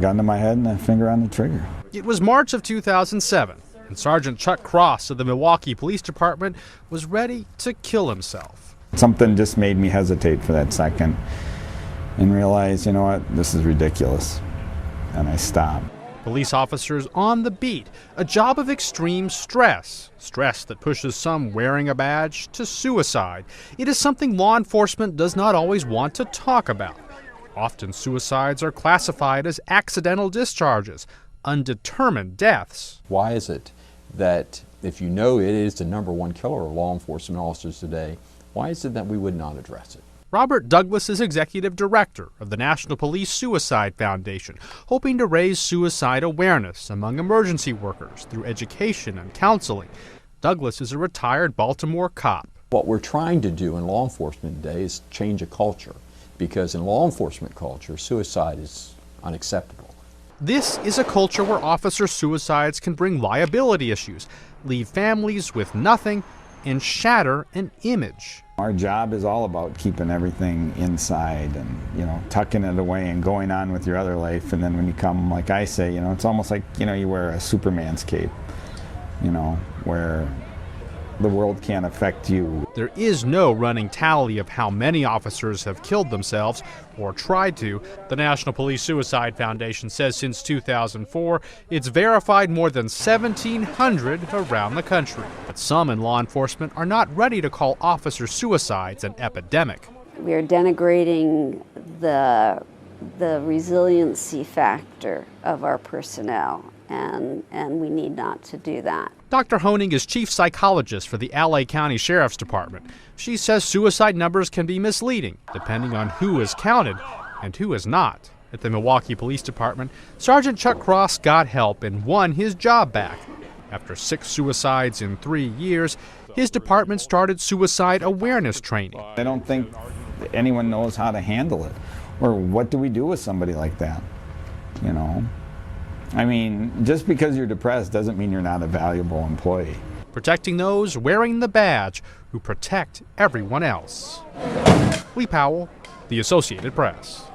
gun to my head and a finger on the trigger. It was March of 2007, and Sergeant Chuck Cross of the Milwaukee Police Department was ready to kill himself. Something just made me hesitate for that second and realize, you know what, this is ridiculous. And I stopped. Police officers on the beat, a job of extreme stress that pushes some wearing a badge to suicide. It is something law enforcement does not always want to talk about. Often suicides are classified as accidental discharges, undetermined deaths. Why is it that if you know it is the #1 killer of law enforcement officers today, why is it that we would not address it? Robert Douglas is executive director of the National Police Suicide Foundation, hoping to raise suicide awareness among emergency workers through education and counseling. Douglas is a retired Baltimore cop. What we're trying to do in law enforcement today is change a culture, because in law enforcement culture, suicide is unacceptable. This is a culture where officer suicides can bring liability issues, leave families with nothing, and shatter an image. Our job is all about keeping everything inside and, you know, tucking it away and going on with your other life. And then when you come, like I say, you know, it's almost like, you know, you wear a Superman's cape, you know, where the world can't affect you. There is no running tally of how many officers have killed themselves or tried to. The National Police Suicide Foundation says since 2004, it's verified more than 1,700 around the country. But some in law enforcement are not ready to call officer suicides an epidemic. We are denigrating the resiliency factor of our personnel, and we need not to do that. Dr. Honing is chief psychologist for the LA County Sheriff's Department. She says suicide numbers can be misleading depending on who is counted and who is not. At the Milwaukee Police Department, Sergeant Chuck Cross got help and won his job back. After 6 suicides in 3 years, his department started suicide awareness training. I don't think anyone knows how to handle it, or what do we do with somebody like that, you know? I mean, just because you're depressed doesn't mean you're not a valuable employee. Protecting those wearing the badge who protect everyone else. Lee Powell, The Associated Press.